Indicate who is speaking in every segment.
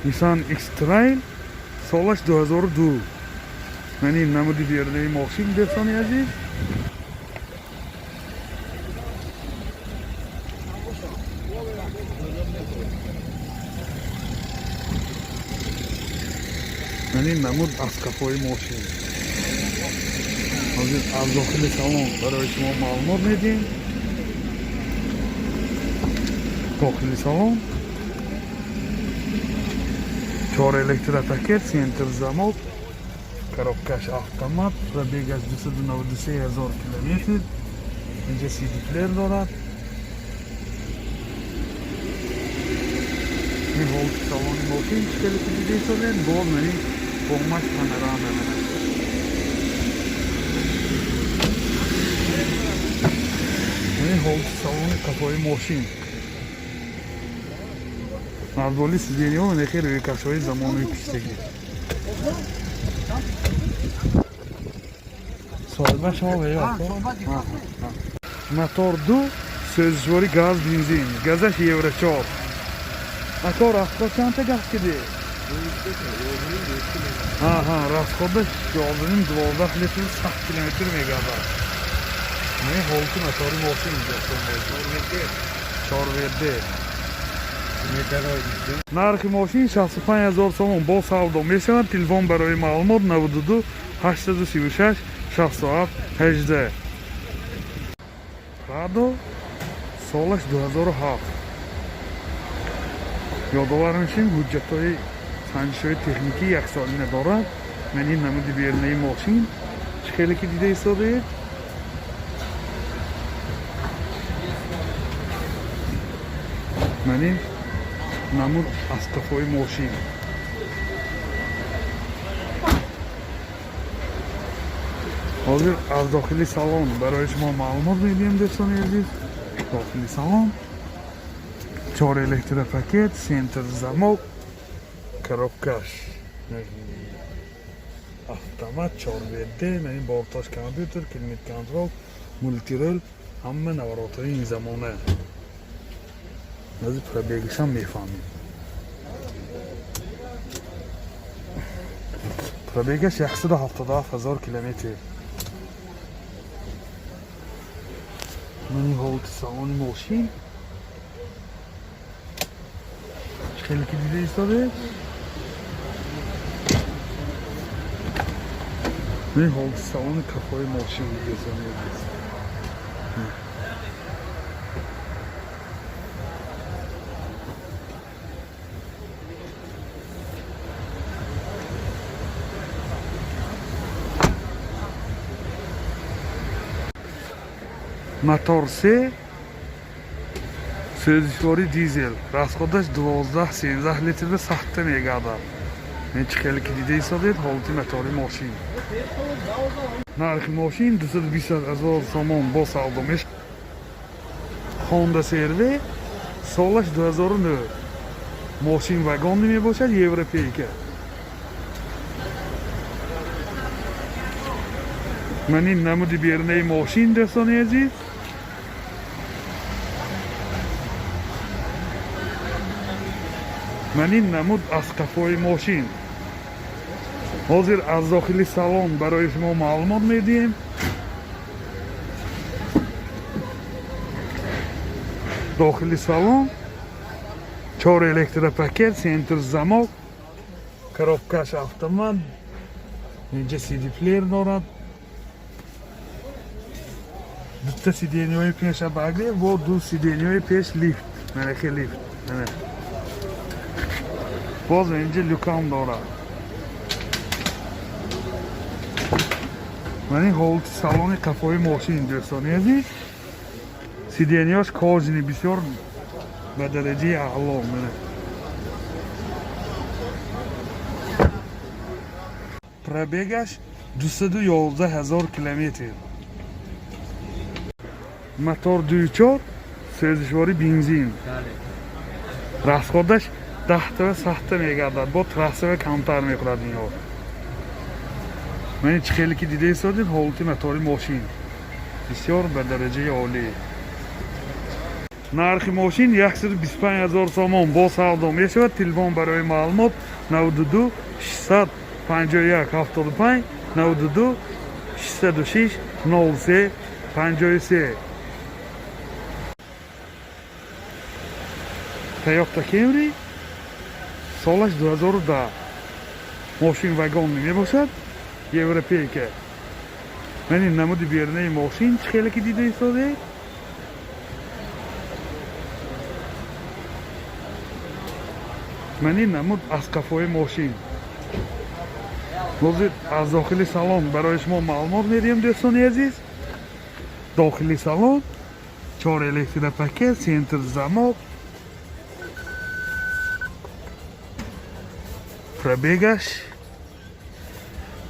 Speaker 1: Nissan X-Trail سالش 2002. یعنی نمودی بیرونی ماشین دوستان عزیز. یعنی نمود از کفای ماشین. از داخل سالن برای شما معلومات میدیم. داخل سالن 4 الکتروپاکت، سنتر زماد، коробкаш автомат، пробегаш 293,000 километр. اینجا CD پلیر دارد. این هولت سالن ماشین چطوری که دیده شدن باز منی بومش پانوراما منه. این هولت سالن کفای ماشین. نردولی سیدینی ها منه خیلی روی کشوی زمانی پیشتگی. صاحبه شما بیا. موتور 2 سوزشواری گاز بنزین. گازش یورو 4. اکار راسخود چند تا گاز کدی؟ راسخودش 12 لیتر 7 کیلومتر میگذره. من هولت موتوری ماشین داشتم. 4 ورده. нархи мошин 65000 сомон бо савдо мешавад. телефон барои маълумот 92 836 67 18. Prado солаш 2007. ёдовар мешавем ҳуҷҷатҳои санҷишҳои техникӣ яксолина дорад. ман ин намуди берунаи мошин чӣ хеле ки дида ҳисобед. ман ин намуд аз кафои мошин. ҳозир аз дохили салон барои шумо маълумот медиҳем дӯстони азиз. дохили салон 4 электропакет, сентр замок, коробкаш автомат, 4 ВД, манин бортош компютер, климат контрол, мультирол, ҳама наворотҳои ин замона. از پرابیگش هم میفهمیم. پرابیگش 177,000 کیلومتر. من این هولت سالن ماشین خیلی که دیده ایستاده. من هولت سالن کفای ماشین دیده. мотор 3 сӯзишвори дизел. расходаш 12-13 литр ба сахта мегардад. мен чӣ хеле ки дида ҳисобед ҳолати мотори мошин. нархи мошин 220,000 сомон бо савдо мешавад. Honda CR-V солаш 2009. мошин вагонӣ мебошад, европейка. ман ин намуди берунаи мошин дӯстони азиз. ман ин намуд аз қафои мошин. ҳозир аз дохили салон барои шумо маълумот медиҳем. дохили салон 4 электропакет, сентр замок, коробкаш автомат, инҷа CD плеер дорад. дута сиденияи пеша багли ва 2 сиденияи пеш лифт. манахи лифт. боз инҷа люкам дорад. ман ин ҳолати салони қафои мошин дӯстони азиз. сиденияш кожини бисёр ба дараҷаи аъло. пробегаш 211,000 километр. мотор 2.4 сӯзишвори бензин. расходаш 10 сахта мегардад. бо трасса камтар мехӯрад инҳо. ман чӣ хеле ки дида ҳисобед ҳолати мотори мошин бисёр ба дараҷаи олӣ. нархи мошин 125000 сомон бо савдо мешавад. Телефон барои маълумот 92 651 75 92 606 03 53. Toyota Camry солаш 2010. Мошин вагонли мебошад. Европейка. Мани намуди бернаи мошин чӣ хеле ки дида истодаед? мани намуд аз қафои мошин. ҳозир аз дохили салон барои шумо маълумот медиҳам дӯстони азиз. дохили салон 4 электропакет, сентр замок, пробегаш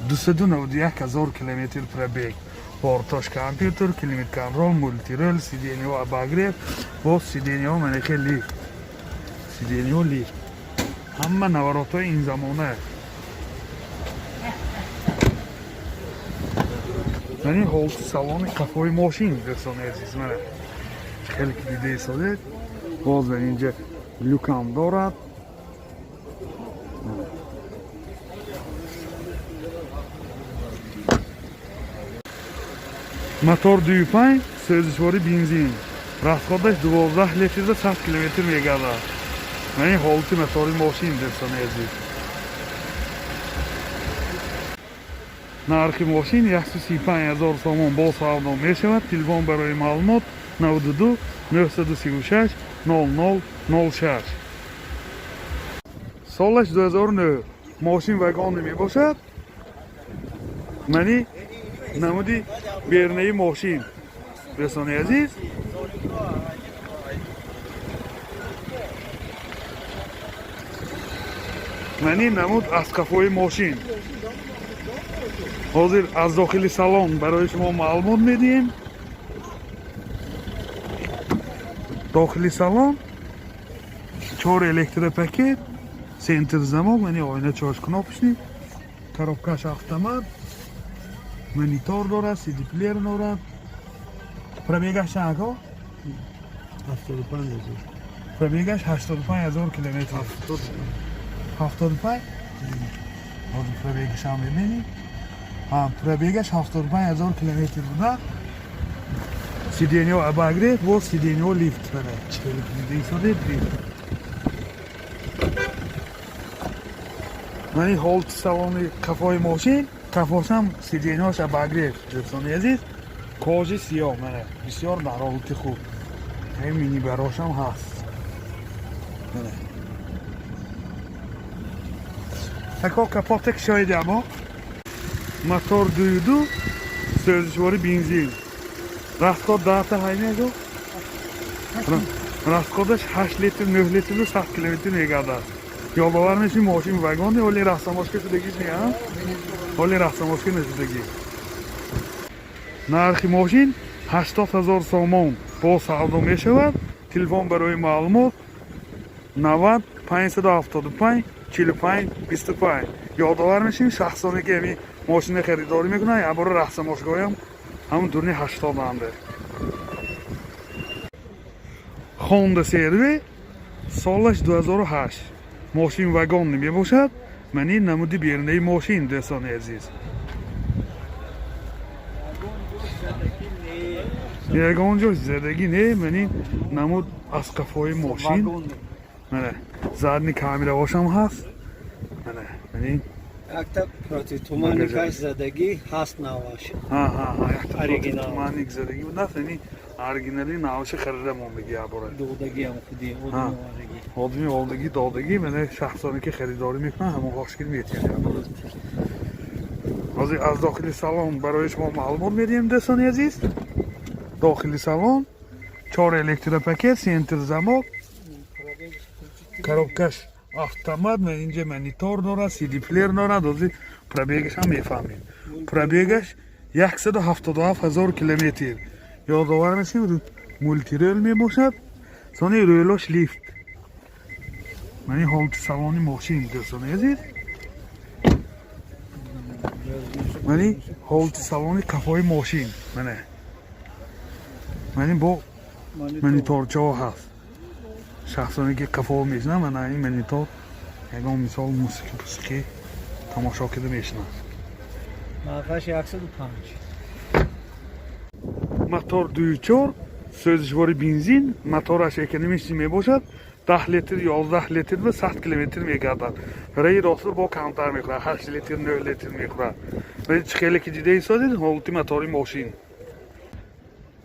Speaker 1: 291,000 километр пробег. Портош компьютер, климат контрол, мультирол, сиденьё обогрев, бо сиденьё манеке лифт. Сиденьё лифт. Ҳама наворотҳои ин замона. Мани ҳолати салони қафои мошин дӯстони азиз мана. Хеле ки дида истодед. Боз дар инҷа люкам дорад. мотор 2.5 сӯзишвори бензин. расходаш 12 литр 100 км мегардад. мани ҳолати мотори мошин дӯстони азиз. нархи мошин 135000 сомон бо савдо мешавад. телефон барои маълумот 92 936 0006. солаш 2009. мошин вагонли мебошад. мани намуди бернаи мошин дӯстони азиз. мани намуд аз қафои мошин. ҳозир аз дохили салон барои шумо маълумот медиҳем. дохили салон 4 электропакет, сентр замок, мани ойна чашкунопушни, коробкаш автомат, монитор дорад, CD плеер дорад. пробегаш чанко?
Speaker 2: 75000.
Speaker 1: пробегаш 85000 километр. 75? ҳозир пробегашам мебинӣ? пробегаш 75000 километр буда. сиденьё обогрев, бо сиденьё лифт. мана чӣ дида истодед лифт. мани ҳолати салони қафои мошин, қафошам сиденьёш обогрев дӯстони азиз. кожи сиёҳ мана бисёр дар ҳолати хуб. ҳам минибарошам ҳаст. мана тако капотак шоида мо мотор 2.2 сӯзишвори бензин. расход дата ҳаймего расходаш 8 литр 9 литр 100 км мегардад. ёдовар меши мошин вагони оли расамошка шудагиш не а? оли расамошка нешудагӣ. нархи мошин 80000 сомон бо савдо мешавад. телефон барои маълумот 90 575 45 25. ёдовар мешим шахсоне ки ами мошина харидорӣ мекунанд ябора расамошгоҳам ҳамун дурни 80 анда. Honda CR-V солаш 2008. мошин вагонли мебошад. мани намуди бернаи мошин дӯстони азиз. ягон ҷо задагӣ не. мани намуд аз қафои мошин. мана задни камеравошам ҳаст. мана мани
Speaker 2: якта проти туманикаш задагӣ ҳаст наваш.
Speaker 1: оригинал туманик задагӣ буд наст. яъни оригинали наваши харидамон меги ябора.
Speaker 2: додагиам худи одамовардагӣ.
Speaker 1: одами олдагӣ додагӣ мана шахсоне ки харидорӣ мекунанд ҳамон хошгир метиҳад ябора. ҳозир аз дохили салон барои шумо маълумот медиҳем дӯстони азиз. дохили салон 4 электропакет, сентр замок, коробкаш автомат, инҷа монитор дорад, CD плеер дорад. ҳозир пробегаш ҳам мефаҳмем. пробегаш 177000 километр. ёдовар мешим мультирол мебошад. сони рӯлош лифт. мани ҳолати салони мошин дӯстони азиз. мани ҳолати салони қафои мошин. мана мани бо монитор ҷо ҳаст. Шахсоне ки қафол мешунад мана ин монитор ягон мисол мусиқӣ тамошо карда мешунад.
Speaker 2: мағаш 105.
Speaker 1: мотор 2.4 сӯзишвори бензин, мотораш экономичӣ мебошад. 10 литр 11 литр ва 100 километр мегардад. раи ростро бо камтар мехӯрад, 8 литр 9 литр мехӯрад. вале чӣ хеле ки дидаи содед ҳолати мотори мошин.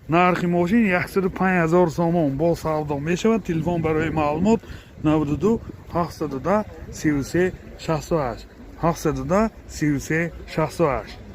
Speaker 1: нархи мошин 105 000 сомон бо савдо мешавад. Телефон барои маълумот 92 710 33 68 710 33 68.